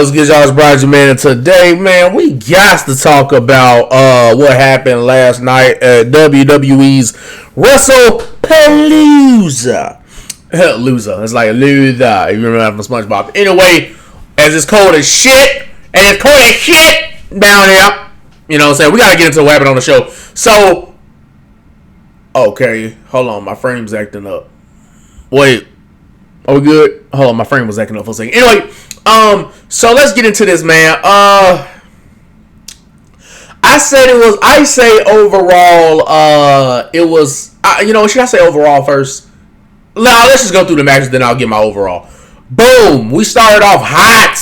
what's good, y'all? It's Brian, man, and today, man, we got to talk about what happened last night at WWE's Wrestlepalooza. Loser. It's like loser. You remember that from SpongeBob. Anyway, as it's cold as shit, and it's cold as shit down here, you know what I'm saying? We got to get into what happened on the show. So, okay, hold on. My frame's acting up. Wait. Are we good? Hold on, my frame was acting up for a second. Anyway, so let's get into this, man. I say overall, it was, should I say overall first? No, let's just go through the matches, then I'll get my overall. Boom! We started off hot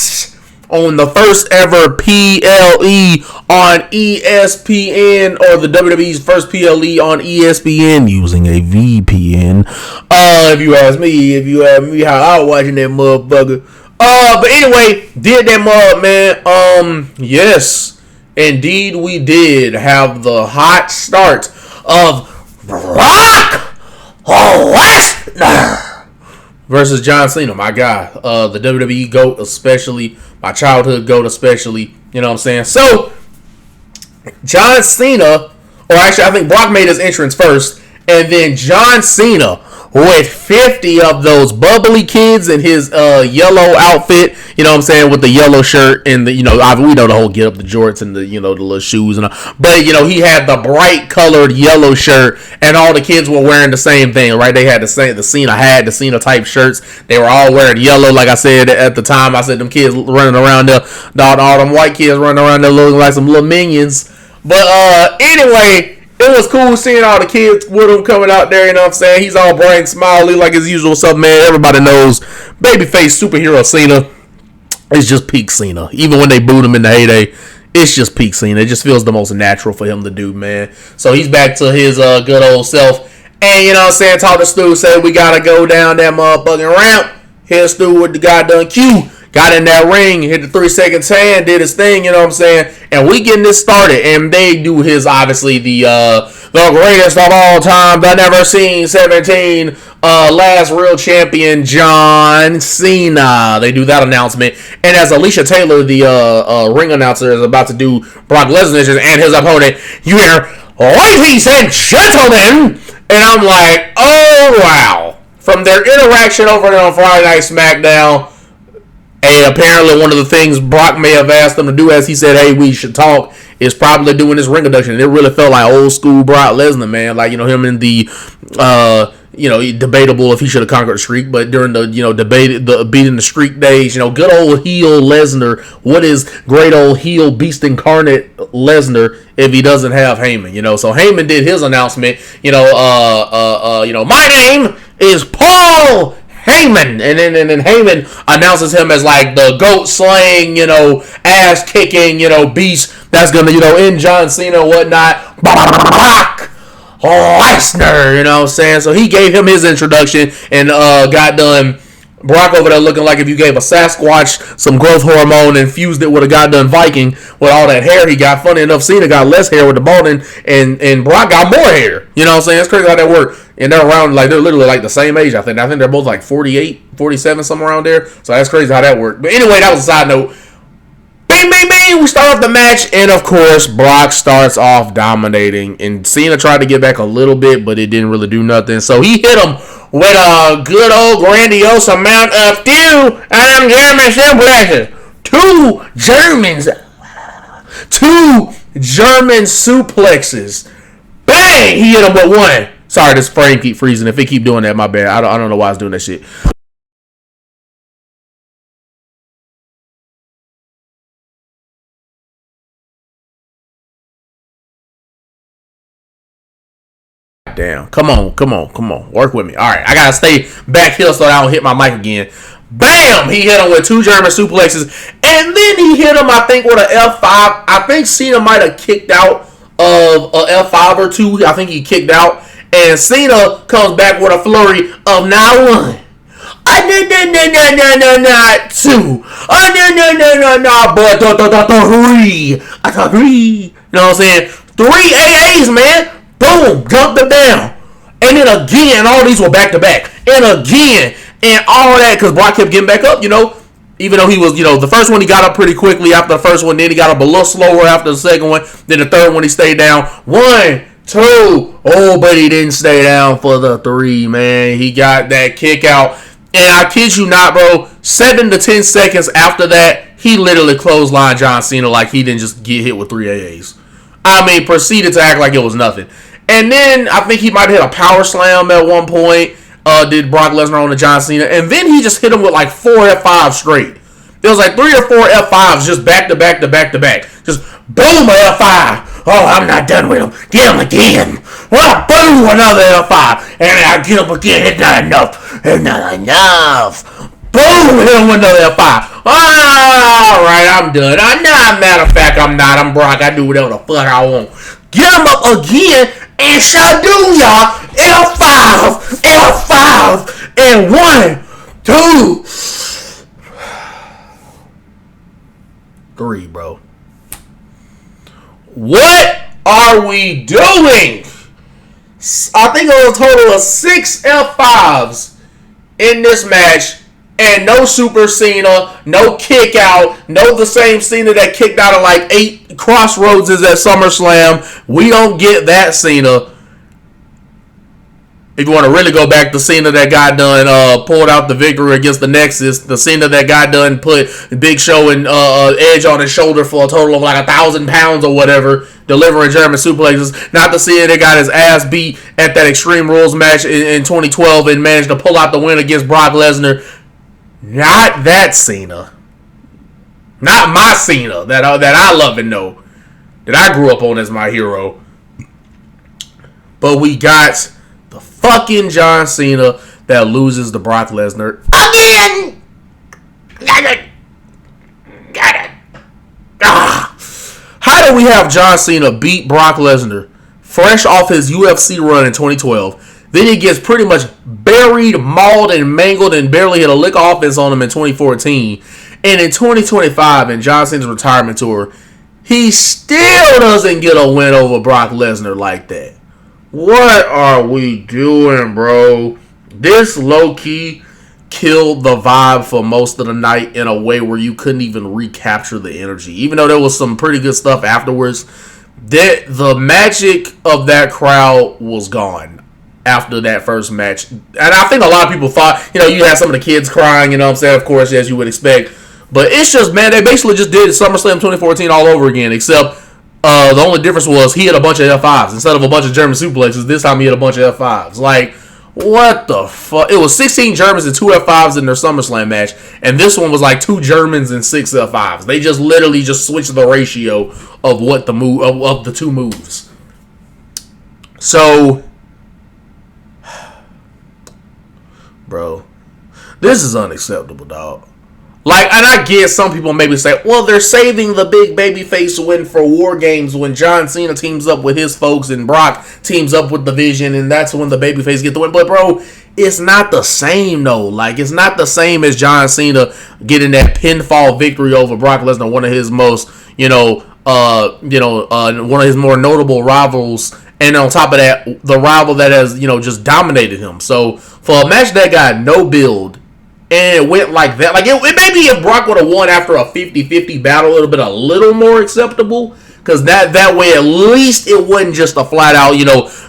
on the first ever PLE on ESPN, or the WWE's first PLE on ESPN using a VPN. If you ask me how I was watching that motherfucker. But anyway, did that mug, man. Yes, indeed we did have the hot start of Brock Lesnar versus John Cena, my guy. The WWE GOAT especially, my childhood GOAT especially, you know what I'm saying? So, John Cena, or actually I think Brock made his entrance first, and then John Cena with 50 of those bubbly kids in his yellow outfit, you know what I'm saying, with the yellow shirt and the, we know the whole get up, the jorts and the, the little shoes and all. But, he had the bright colored yellow shirt and all the kids were wearing the same thing, right? They had the Cena type shirts. They were all wearing yellow, like I said at the time. I said them kids running around there, all them white kids running around there looking like some little minions. But anyway, it was cool seeing all the kids with him coming out there, you know what I'm saying? He's all bright, smiley like his usual stuff, man. Everybody knows babyface superhero Cena is just peak Cena. Even when they booed him in the heyday, it's just peak Cena. It just feels the most natural for him to do, man. So he's back to his good old self. And, you know what I'm saying, talk to Stu, said we got to go down that motherfucking ramp. Here's Stu with the goddamn cue. Got in that ring, hit the 3-second tan, did his thing, you know what I'm saying? And we getting this started, and they do his, obviously, the greatest of all time, the never seen 17, last real champion, John Cena. They do that announcement. And as Alicia Taylor, the ring announcer, is about to do Brock Lesnar and his opponent, you hear, ladies and gentlemen, and I'm like, oh, wow. From their interaction over there on Friday Night SmackDown, and apparently one of the things Brock may have asked them to do, as he said, hey, we should talk, is probably doing this ring induction. It really felt like old school Brock Lesnar, man. Like, him in the, debatable if he should have conquered the streak, but during the, beating the streak days, good old heel Lesnar. What is great old heel beast incarnate Lesnar if he doesn't have Heyman, So Heyman did his announcement, my name is Paul Heyman, and then Heyman announces him as like the goat slaying, ass kicking, beast that's gonna, end John Cena and whatnot. Brock Lesnar, you know what I'm saying? So he gave him his introduction and got done. Brock over there looking like if you gave a Sasquatch some growth hormone and fused it with a goddamn Viking with all that hair he got. Funny enough, Cena got less hair with the balding, and Brock got more hair. You know what I'm saying? It's crazy how that worked. And they're around, like, they're literally like the same age, I think. I think they're both like 48, 47, somewhere around there. So that's crazy how that worked. But anyway, that was a side note. Bing, bing, bing. We start off the match. And, of course, Brock starts off dominating. And Cena tried to get back a little bit, but it didn't really do nothing. So he hit him with a good old grandiose amount of 2 German suplexes. 2 German suplexes. Bang! He hit him with 1. Sorry, this frame keep freezing. If it keep doing that, my bad. I don't know why it's doing that shit. Damn. Come on. Work with me. All right, I gotta stay back here so I don't hit my mic again. Bam! He hit him with 2 German suplexes, and then he hit him, I think, with an F5. I think Cena might have kicked out of a F5 or 2. I think he kicked out. And Cena comes back with a flurry of not 1. Not 2. But 3. 3. You know what I'm saying? 3 AAs, man. Boom. Dumped them down. And then again, all these were back to back. And again, and all that, because Brock kept getting back up, Even though he was, the first one he got up pretty quickly after the first one, then he got up a little slower after the second one, then the third one he stayed down. 1, 2, oh, but he didn't stay down for the 3, man. He got that kick out. And I kid you not, bro, 7 to 10 seconds after that, he literally clotheslined John Cena like he didn't just get hit with 3 AAs. I mean, proceeded to act like it was nothing. And then I think he might have hit a power slam at one point. Did Brock Lesnar on the John Cena. And then he just hit him with like 4 F5s straight. It was like 3 or 4 F5s just back to back to back to back. Just boom, a F5. Oh, I'm not done with him. Get him again. Well, boom, another F5. And I get him again. It's not enough. It's not enough. Boom, hit him with another F5. Alright, I'm done. Matter of fact, I'm not. I'm Brock. I do whatever the fuck I want. Get him up again and shall do, y'all. F5. F5. And 1, 2, 3, bro. What are we doing? I think it was a total of 6 F5s in this match. And no Super Cena, no kick out, no the same Cena that kicked out of like 8 Crossroads at SummerSlam. We don't get that Cena. If you want to really go back, the Cena that got done pulled out the victory against the Nexus, the Cena that got done put Big Show and Edge on his shoulder for a total of like 1,000 pounds or whatever, delivering German suplexes. Not the Cena that got his ass beat at that Extreme Rules match in 2012 and managed to pull out the win against Brock Lesnar. Not that Cena. Not my Cena that I love and know, that I grew up on as my hero. But we got the fucking John Cena that loses to Brock Lesnar again. Got it. How do we have John Cena beat Brock Lesnar fresh off his UFC run in 2012? Then he gets pretty much buried, mauled, and mangled and barely hit a lick of offense on him in 2014. And in 2025, in John Cena's retirement tour, he still doesn't get a win over Brock Lesnar like that. What are we doing, bro? This low-key killed the vibe for most of the night in a way where you couldn't even recapture the energy. Even though there was some pretty good stuff afterwards, the magic of that crowd was gone after that first match. And I think a lot of people thought, you had some of the kids crying, of course, as you would expect. But it's just, man, they basically just did SummerSlam 2014 all over again, except the only difference was he hit a bunch of F5s. Instead of a bunch of German suplexes, this time he hit a bunch of F5s. Like, what the fuck? It was 16 Germans and 2 F5s in their SummerSlam match, and this one was like 2 Germans and 6 F5s. They just literally just switched the ratio of what the move of the 2 moves. So, bro, this is unacceptable, dog. Like, and I get some people maybe say, well, they're saving the big babyface win for War Games when John Cena teams up with his folks and Brock teams up with the Vision, and that's when the babyface get the win. But, bro, it's not the same, though. Like, it's not the same as John Cena getting that pinfall victory over Brock Lesnar, one of his most, one of his more notable rivals. And on top of that, the rival that has, just dominated him. So, for a match that got no build, and it went like that, like, it maybe if Brock would have won after a 50-50 battle, it would have been a little more acceptable. Because that way, at least it wasn't just a flat-out,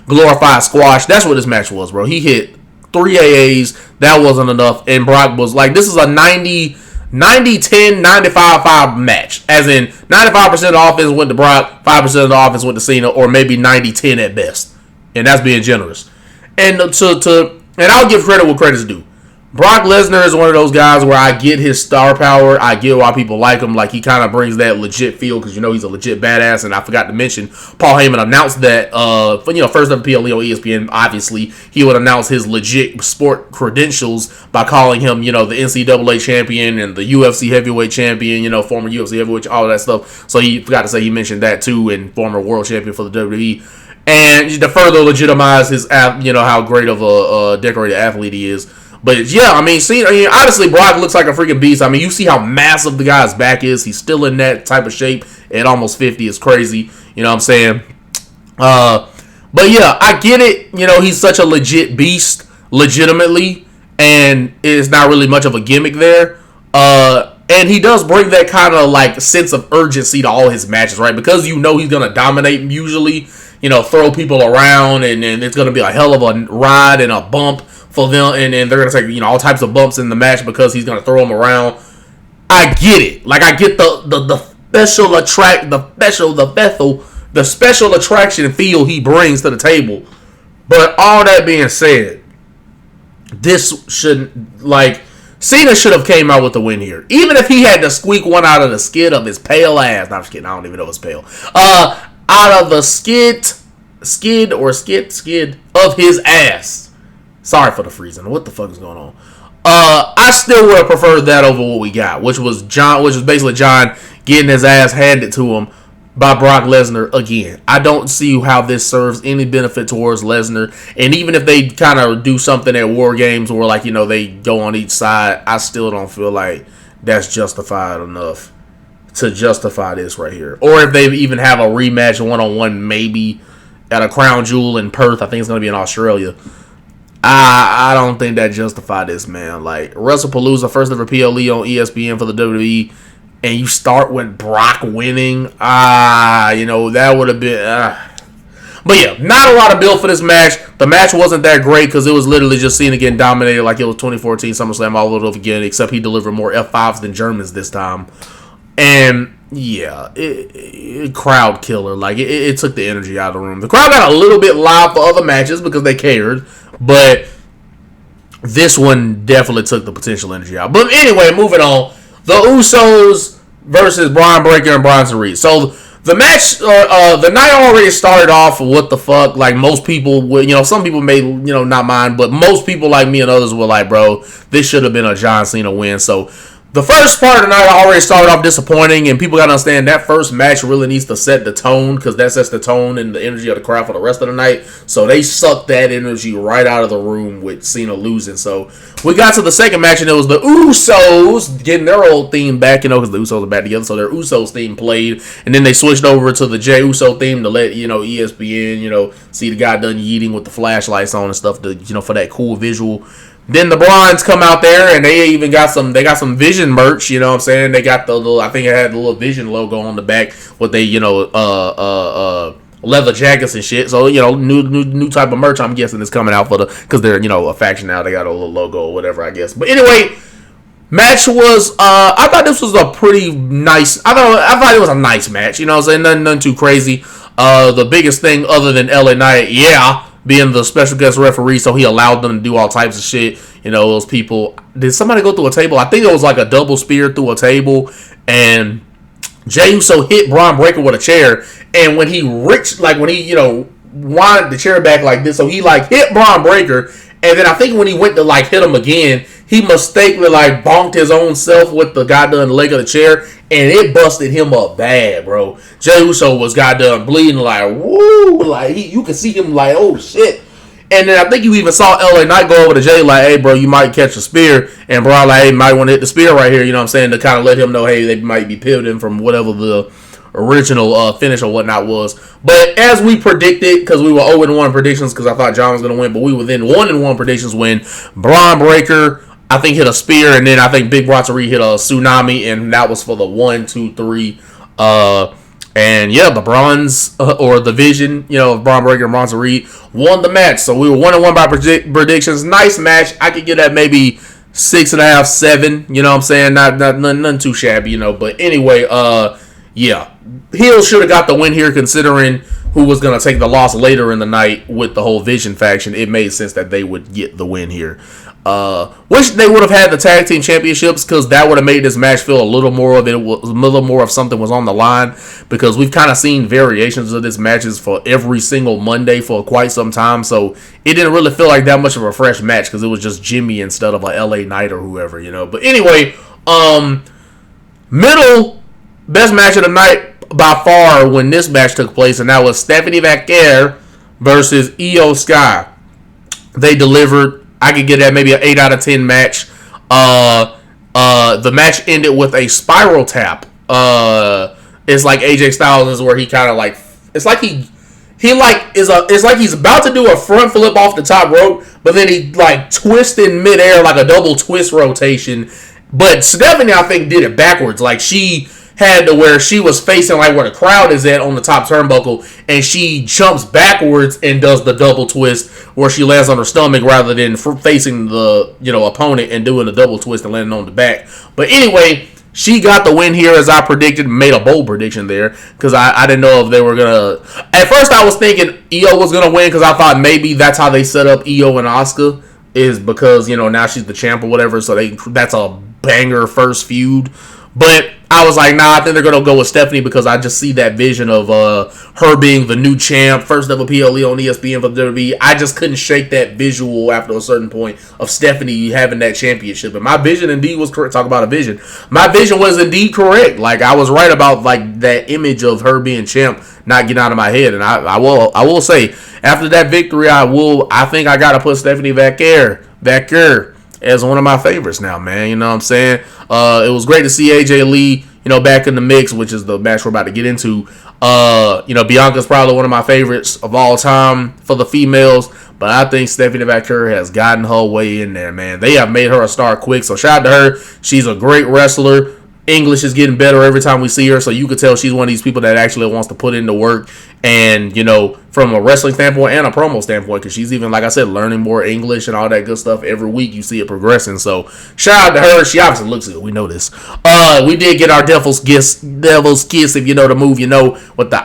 glorified squash. That's what this match was, bro. He hit 3 AAs. That wasn't enough. And Brock was like, this is a 90-10, 95-5 match. As in, 95% of the offense went to Brock, 5% of the offense went to Cena, or maybe 90-10 at best. And that's being generous. And and I'll give credit where credit's due. Brock Lesnar is one of those guys where I get his star power. I get why people like him. Like, he kind of brings that legit feel because, he's a legit badass. And I forgot to mention, Paul Heyman announced that, first ever PLE on ESPN, obviously, he would announce his legit sport credentials by calling him, the NCAA champion and the UFC heavyweight champion, former UFC heavyweight, all of that stuff. So he forgot to say he mentioned that too, and former world champion for the WWE. And to further legitimize his, how great of a decorated athlete he is. But yeah, obviously Brock looks like a freaking beast. You see how massive the guy's back is. He's still in that type of shape at almost 50. It's crazy. You know what I'm saying? But yeah, I get it. He's such a legit beast, legitimately, and it's not really much of a gimmick there. And he does bring that kind of like sense of urgency to all his matches, right? Because you know he's gonna dominate usually, throw people around, and it's gonna be a hell of a ride and a bump for them, and they're gonna take all types of bumps in the match because he's gonna throw them around. I get it. Like, I get the special attraction feel he brings to the table. But all that being said, this shouldn't, like, Cena should have came out with the win here. Even if he had to squeak one out of the skid of his pale ass. No, I'm just kidding. I don't even know if it's pale. Out of the skid of his ass. Sorry for the freezing. What the fuck is going on? I still would have preferred that over what we got, which was basically John getting his ass handed to him by Brock Lesnar again. I don't see how this serves any benefit towards Lesnar. And even if they kind of do something at War Games where, like, they go on each side, I still don't feel like that's justified enough to justify this right here. Or if they even have a rematch one-on-one, maybe at a Crown Jewel in Perth. I think it's going to be in Australia. I don't think that justified this, man. Like, Wrestlepalooza, first ever PLE on ESPN for the WWE, and you start with Brock winning. That would have been. But yeah, not a lot of build for this match. The match wasn't that great because it was literally just Cena getting dominated like it was 2014 SummerSlam all over again, except he delivered more F5s than Germans this time. And yeah, it crowd killer. Like, it took the energy out of the room. The crowd got a little bit loud for other matches because they cared, but this one definitely took the potential energy out. But anyway, moving on. The Usos versus Braun Breaker and Bronson Reed. So the match, the night already started off with what the fuck. Like, most people would, some people may, not mind, but most people like me and others were like, bro, this should have been a John Cena win. So the first part of the night already started off disappointing, and people got to understand that first match really needs to set the tone, because that sets the tone and the energy of the crowd for the rest of the night. So they sucked that energy right out of the room with Cena losing. So we got to the second match, and it was the Usos getting their old theme back, because the Usos are back together, so their Usos theme played, and then they switched over to the Jey Uso theme to let, ESPN, see the guy done yeeting with the flashlights on and stuff, to, for that cool visual. Then the Bronze come out there, and they even got some Vision merch, you know what I'm saying? They got the little, I think it had the little Vision logo on the back with they, leather jackets and shit. So, new type of merch, I'm guessing, is coming out because they're, a faction now. They got a little logo or whatever, I guess. But anyway, match was, I thought this was a pretty nice, I thought it was a nice match, you know what I'm saying? Nothing too crazy. The biggest thing other than LA Knight, being the special guest referee, so he allowed them to do all types of shit. Those people. Did somebody go through a table? I think it was like a double spear through a table, and Jey Uso hit Braun Breaker with a chair, and when he winded the chair back like this, so he hit Braun Breaker, and then I think when he went to hit him again, he mistakenly bonked his own self with the goddamn leg of the chair, and it busted him up bad, bro. Jey Uso was goddamn bleeding woo, you could see him oh shit. And then I think you even saw LA Knight go over to Jey hey bro, you might catch a spear, and Braun hey, might want to hit the spear right here, you know what I'm saying, to kind of let him know, hey, they might be pivoting from whatever the original finish or whatnot was. But as we predicted, because we were 0-1 predictions, because I thought John was going to win, but we were then 1-1 predictions when Braun Breaker, I think, hit a spear, and then I think Big Bronson Reed hit a tsunami, and that was for the 1, 2, 3. And yeah, the Bronze, or the Vision, of Braun Breaker and Bronson Reed won the match. So we were 1-1 by predictions. Nice match. I could get that maybe 6.5, 7. You know what I'm saying? Not nothing too shabby, But anyway, yeah. Heel should have got the win here, considering who was going to take the loss later in the night with the whole Vision faction. It made sense that they would get the win here. Wish they would have had the tag team championships, because that would have made this match feel a little more of something was on the line, because we've kind of seen variations of this matches for every single Monday for quite some time, so it didn't really feel like that much of a fresh match, because it was just Jimmy instead of a LA Knight or whoever, But anyway, middle best match of the night by far when this match took place, and that was Stephanie Vaquer versus Io Sky. They delivered. I could get that maybe an 8 out of 10 match. The match ended with a spiral tap. It's like AJ Styles is where he kind of it's like it's like he's about to do a front flip off the top rope, but then he twists in midair like a double twist rotation, But Stephanie, I think, did it backwards. Like, she had to where she was facing like where the crowd is at on the top turnbuckle, and she jumps backwards and does the double twist where she lands on her stomach rather than facing the opponent and doing the double twist and landing on the back. But anyway, she got the win here as I predicted. Made a bold prediction there because I didn't know if they were gonna. At first, I was thinking Io was gonna win because I thought maybe that's how they set up Io and Asuka, is because now she's the champ or whatever. So that's a banger first feud. But I was like, nah, I think they're going to go with Stephanie because I just see that vision of her being the new champ, first ever PLE on ESPN for the WWE. I just couldn't shake that visual after a certain point of Stephanie having that championship. And my vision indeed was correct. Talk about a vision. My vision was indeed correct. Like, I was right about like that image of her being champ not getting out of my head. And I will say, after that victory, I think I got to put Stephanie Vaquer as one of my favorites now, man. You know what I'm saying? It was great to see AJ Lee, back in the mix, which is the match we're about to get into. Bianca's probably one of my favorites of all time for the females, but I think Stephanie Vaquer has gotten her way in there, man. They have made her a star quick, so shout out to her. She's a great wrestler. English is getting better every time we see her, so you could tell she's one of these people that actually wants to put in the work, and from a wrestling standpoint and a promo standpoint, because she's even, like I said, learning more English and all that good stuff every week. You see it progressing, so shout out to her. She obviously looks good, we know this. We did get our Devil's Kiss, if you know the move, with the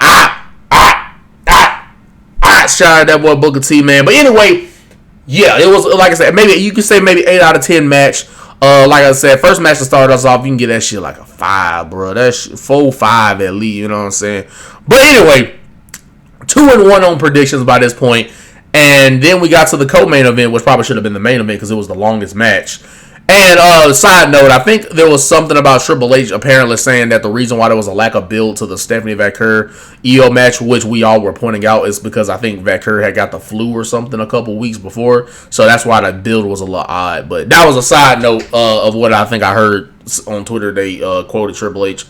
shout out that boy Booker T, man. But anyway, yeah, it was, like I said, maybe you could say maybe 8 out of 10 match. Like I said, first match to start us off, you can get that shit like a 5, bro. That's 4-5 at least, you know what I'm saying? But anyway, 2-1 on predictions by this point, and then we got to the co-main event, which probably should have been the main event because it was the longest match. And side note, I think there was something about Triple H apparently saying that the reason why there was a lack of build to the Stephanie Vaquer Io match, which we all were pointing out, is because I think Vaquer had got the flu or something a couple weeks before, so that's why the build was a little odd. But that was a side note of what I think I heard on Twitter. They quoted Triple H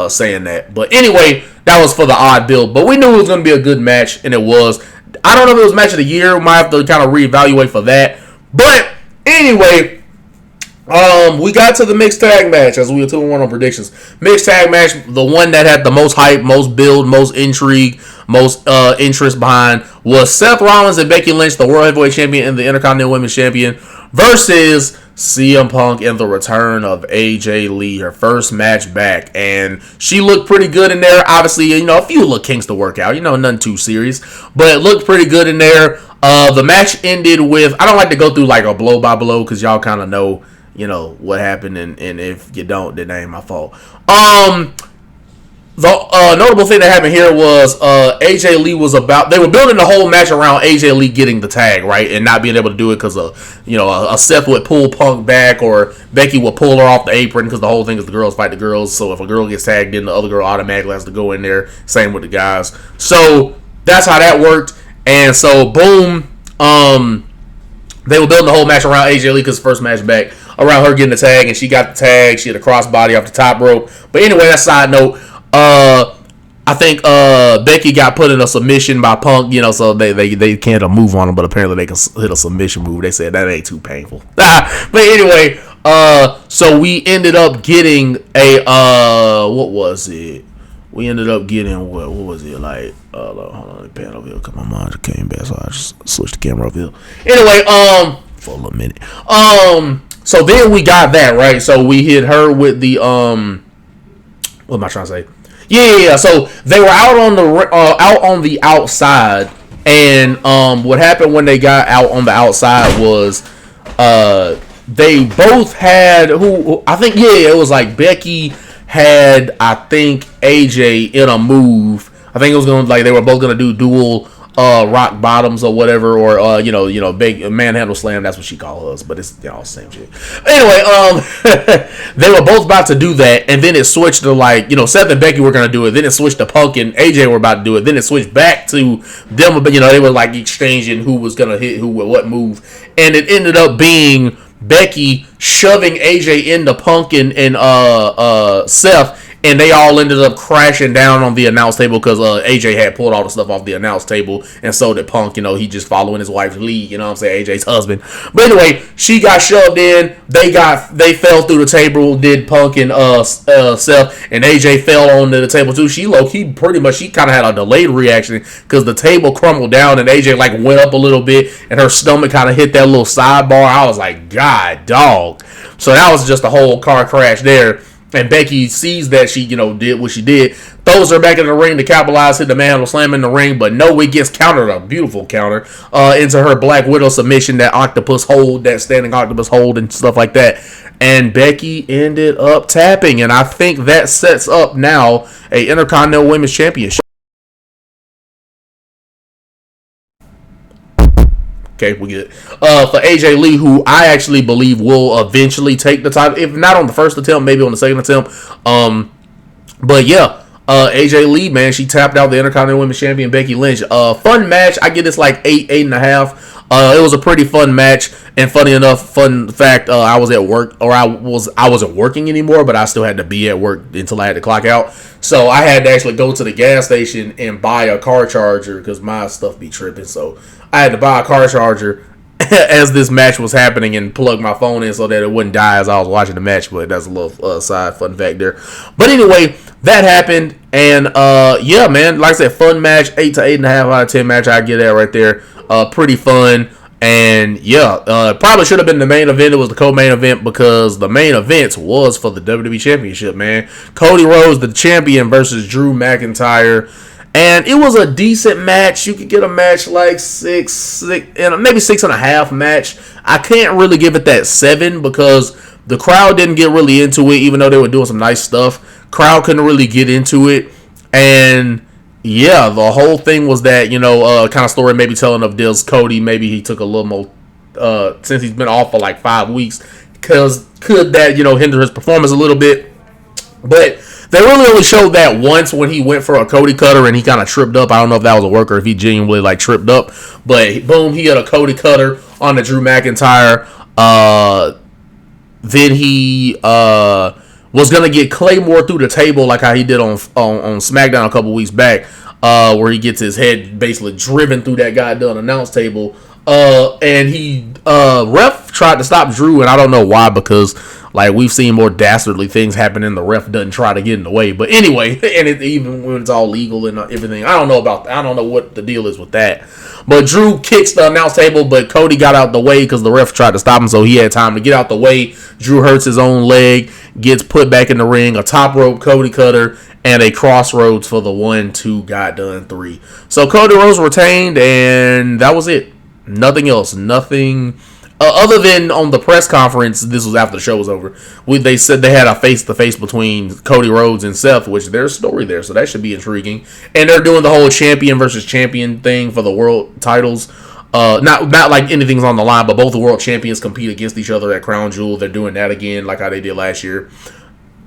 saying that. But anyway, that was for the odd build. But we knew it was going to be a good match, and it was. I don't know if it was match of the year. We might have to kind of reevaluate for that. But anyway, we got to the mixed tag match as we were 2-1 on predictions. Mixed tag match, the one that had the most hype, most build, most intrigue, most interest behind was Seth Rollins and Becky Lynch, the World Heavyweight Champion and the Intercontinental Women's Champion, versus CM Punk and the return of AJ Lee, her first match back. And she looked pretty good in there. Obviously, a few little kinks to work out. Nothing too serious. But it looked pretty good in there. The match ended with, I don't like to go through like a blow by blow because y'all kind of know what happened, and if you don't, then that ain't my fault. The notable thing that happened here was AJ Lee they were building the whole match around AJ Lee getting the tag, right, and not being able to do it because a Seth would pull Punk back or Becky would pull her off the apron because the whole thing is the girls fight the girls. So if a girl gets tagged in, the other girl automatically has to go in there. Same with the guys. So that's how that worked. And so boom, they were building the whole match around AJ Lee because first match back, around her getting the tag, and she got the tag. She had a crossbody off the top rope. But anyway, that's side note. I think Becky got put in a submission by Punk, so they can't move on him, but apparently they can hit a submission move. They said that ain't too painful. But anyway, so we ended up getting a what was it? We ended up getting what was it like? Hold on, pan over here. Come on, mine just came back, so I just switched the camera over here. Anyway, for a little minute. So then we got that, right? So we hit her with the what am I trying to say? Yeah. So they were out on the outside, and what happened when they got out on the outside was they both had who I think it was like Becky had AJ in a move. I think it was going they were both gonna do dual rock bottoms or whatever, or big manhandle slam. That's what she called us, but it's same shit. Anyway, they were both about to do that, and then it switched to Seth and Becky were gonna do it. Then it switched to Punk and AJ were about to do it. Then it switched back to them, but they were exchanging who was gonna hit who with what move, and it ended up being Becky shoving AJ into Punk and Seth, and they all ended up crashing down on the announce table because AJ had pulled all the stuff off the announce table, and so did Punk. He just following his wife's lead. You know what I'm saying? AJ's husband. But anyway, she got shoved in. They fell through the table. Did Punk and Seth, and AJ fell onto the table too. She kind of had a delayed reaction because the table crumbled down and AJ like went up a little bit and her stomach kind of hit that little sidebar. I was like, God, dog. So that was just a whole car crash there. And Becky sees that she, did what she did, throws her back in the ring to capitalize, hit the manhandle slam in the ring, but no, it gets countered, a beautiful counter, into her Black Widow submission, that octopus hold, that standing octopus hold and stuff like that. And Becky ended up tapping, and I think that sets up now a Intercontinental Women's Championship. Okay, we get for AJ Lee, who I actually believe will eventually take the title, if not on the first attempt, maybe on the second attempt. But yeah, AJ Lee, man, she tapped out the Intercontinental Women's Champion Becky Lynch. Fun match. I get this like 8.5. It was a pretty fun match, and funny enough, fun fact, I was at work, or I wasn't working anymore, but I still had to be at work until I had to clock out. So I had to actually go to the gas station and buy a car charger because my stuff be tripping. So I had to buy a car charger as this match was happening and plug my phone in so that it wouldn't die as I was watching the match. But that's a little side fun fact there. But anyway, that happened, and yeah, man, like I said, fun match, 8 to 8.5 out of 10 match. I get that right there. Pretty fun. And yeah, probably should have been the main event. It was the co-main event because the main event was for the WWE Championship, man. Cody Rhodes, the champion, versus Drew McIntyre. And it was a decent match. You could get a match like maybe 6.5 match. I can't really give it that 7 because the crowd didn't get really into it, even though they were doing some nice stuff. Crowd couldn't really get into it. And yeah, the whole thing was that, kind of story maybe telling of Dill's Cody. Maybe he took a little more, since he's been off for like 5 weeks, because could that, hinder his performance a little bit. But they really only showed that once when he went for a Cody cutter and he kind of tripped up. I don't know if that was a work or if he genuinely like tripped up. But boom, he had a Cody cutter on the Drew McIntyre. Then he was going to get Claymore through the table like how he did on SmackDown a couple weeks back, where he gets his head basically driven through that goddamn announce table. And ref tried to stop Drew, and I don't know why, because like we've seen more dastardly things happen and the ref doesn't try to get in the way. But anyway, and even when it's all legal and everything, I don't know what the deal is with that. But Drew kicks the announce table, but Cody got out the way because the ref tried to stop him, so he had time to get out the way. Drew hurts his own leg, gets put back in the ring, a top rope Cody cutter, and a crossroads for the 1-2 got done 3. So Cody Rhodes retained, and that was it. Nothing else. Nothing other than on the press conference. This was after the show was over. They said they had a face-to-face between Cody Rhodes and Seth, which there's a story there, so that should be intriguing. And they're doing the whole champion versus champion thing for the world titles. Not like anything's on the line, but both the world champions compete against each other at Crown Jewel. They're doing that again, like how they did last year.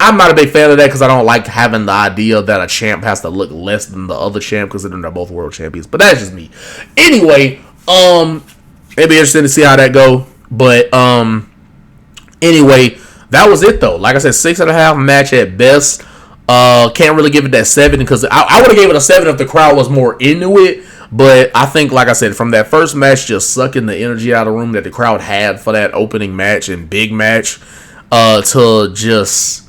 I'm not a big fan of that because I don't like having the idea that a champ has to look less than the other champ, considering they're both world champions. But that's just me. Anyway, it'd be interesting to see how that go. But anyway, that was it though. Like I said, 6.5 match at best. Can't really give it that 7 because I would have gave it a 7 if the crowd was more into it. But I think, like I said, from that first match, just sucking the energy out of the room that the crowd had for that opening match and big match, to just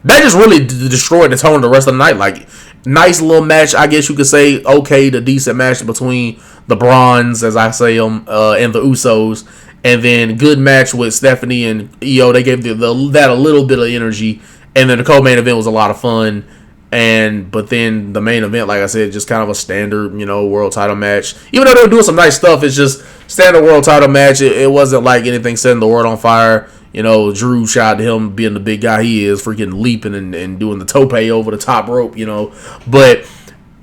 that just really destroyed the tone of the rest of the night. Like, nice little match, I guess you could say. Okay, the decent match between the Bronze, as I say and the Usos, and then good match with Stephanie and Io. They gave that a little bit of energy, and then the co-main event was a lot of fun. But then the main event, like I said, just kind of a standard, world title match. Even though they were doing some nice stuff, it's just standard world title match. It wasn't like anything setting the world on fire. Drew shot him being the big guy he is, freaking leaping and doing the tope over the top rope, But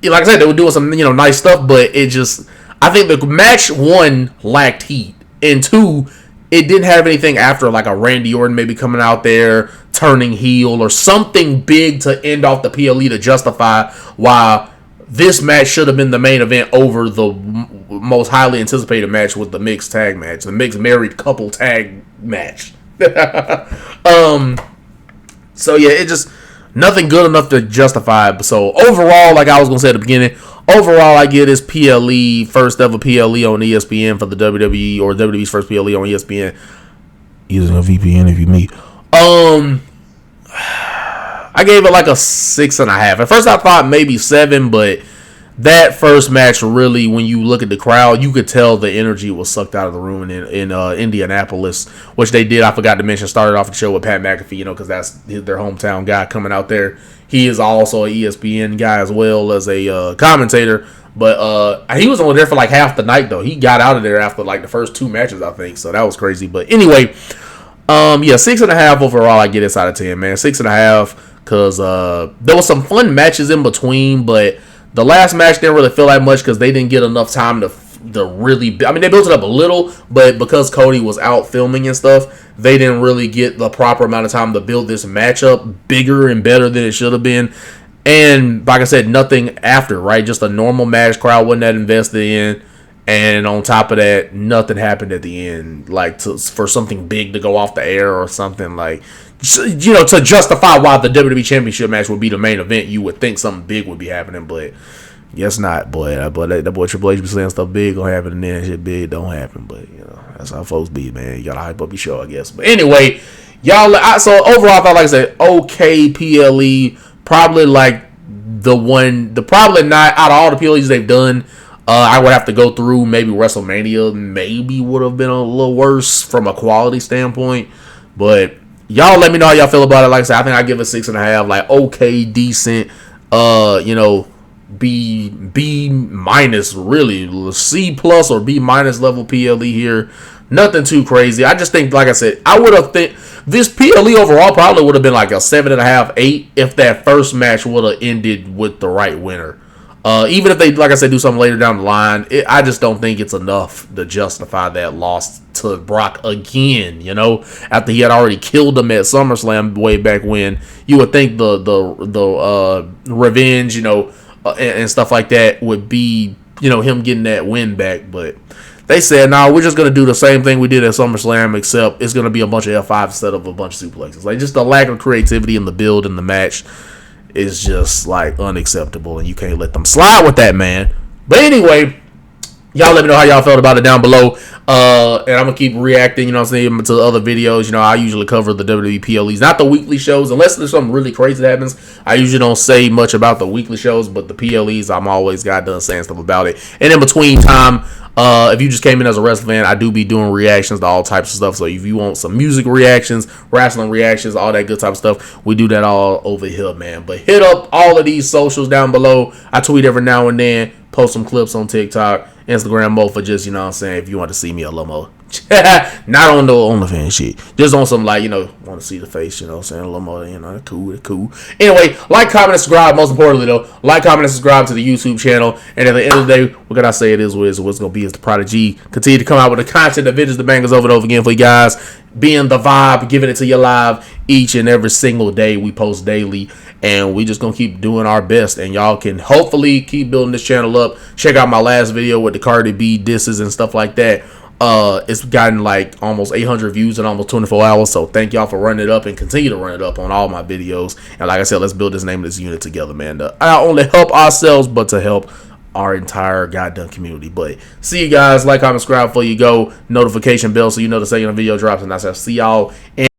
like I said, they were doing some, nice stuff. But I think the match 1 lacked heat, and 2, it didn't have anything after, like a Randy Orton maybe coming out there turning heel or something big to end off the PLE to justify why this match should have been the main event over the most highly anticipated match with the mixed tag match, the mixed married couple tag match. So yeah, nothing good enough to justify it. So overall, like I was gonna say at the beginning, overall I get this PLE, first ever PLE on ESPN for the WWE, or WWE's first PLE on ESPN using a VPN if you meet. I gave it like a 6.5. At first I thought maybe 7, but that first match really, when you look at the crowd, you could tell the energy was sucked out of the room in Indianapolis, which they did. I forgot to mention, started off the show with Pat McAfee, because that's their hometown guy coming out there. He is also an ESPN guy as well as a commentator, but he was only there for like half the night though. He got out of there after like the first 2 matches, I think, so that was crazy. But anyway, 6.5 overall. I get this out of 10, man. 6.5, because there was some fun matches in between, but the last match didn't really feel like much because they didn't get enough time to really. I mean, they built it up a little, but because Cody was out filming and stuff, they didn't really get the proper amount of time to build this matchup bigger and better than it should have been. And like I said, nothing after, right? Just a normal match. Crowd wasn't that invested in. And on top of that, nothing happened at the end, like for something big to go off the air or something, like, to justify why the WWE Championship match would be the main event. You would think something big would be happening, but guess not, boy. That boy Triple H be saying stuff big gonna happen, and then shit big don't happen. But that's how folks be, man. You gotta hype up your show, I guess. But anyway, y'all. So overall, I thought, like I said, okay, PLE, probably like probably not out of all the PLEs they've done. I would have to go through maybe WrestleMania. Maybe would have been a little worse from a quality standpoint. But y'all let me know how y'all feel about it. Like I said, I think I give it 6.5. Like, okay, decent. B minus, really. C plus or B minus level PLE here. Nothing too crazy. I just think, like I said, I would have think this PLE overall probably would have been like a 7.5, 8 if that first match would have ended with the right winner. Even if they, like I said, do something later down the line, I just don't think it's enough to justify that loss to Brock again. After he had already killed him at SummerSlam way back when, you would think the revenge, and stuff like that would be, him getting that win back. But they said, no, we're just gonna do the same thing we did at SummerSlam, except it's gonna be a bunch of F5 instead of a bunch of suplexes. Like, just the lack of creativity in the build in the match is just like unacceptable, and you can't let them slide with that, man. But anyway, y'all let me know how y'all felt about it down below. And I'm gonna keep reacting, to the other videos. I usually cover the WWE PLEs, not the weekly shows, unless there's something really crazy that happens. I usually don't say much about the weekly shows, but the PLEs, I'm always got done saying stuff about it. And in between time, if you just came in as a wrestling fan, I do be doing reactions to all types of stuff. So if you want some music reactions, wrestling reactions, all that good type of stuff, we do that all over here, man. But hit up all of these socials down below. I tweet every now and then, post some clips on TikTok, Instagram, more for just, if you want to see me a little more. Not on the OnlyFans shit. Just on some, like, want to see the face, a little more, cool. Anyway, like, comment, and subscribe. Most importantly, though, like, comment, and subscribe to the YouTube channel. And at the end of the day, what can I say? It is what it's going to be. Is the Prodigy. Continue to come out with the content, the videos, the bangers over and over again for you guys. Being the vibe, giving it to you live each and every single day. We post daily. And we just going to keep doing our best. And y'all can hopefully keep building this channel up. Check out my last video with the Cardi B disses and stuff like that. It's gotten like almost 800 views in almost 24 hours. So thank y'all for running it up and continue to run it up on all my videos. And like I said, let's build this name of this unit together, man. To not only help ourselves, but to help our entire goddamn community. But see you guys. Like, comment, subscribe before you go. Notification bell so you know the second video drops. And I shall see y'all in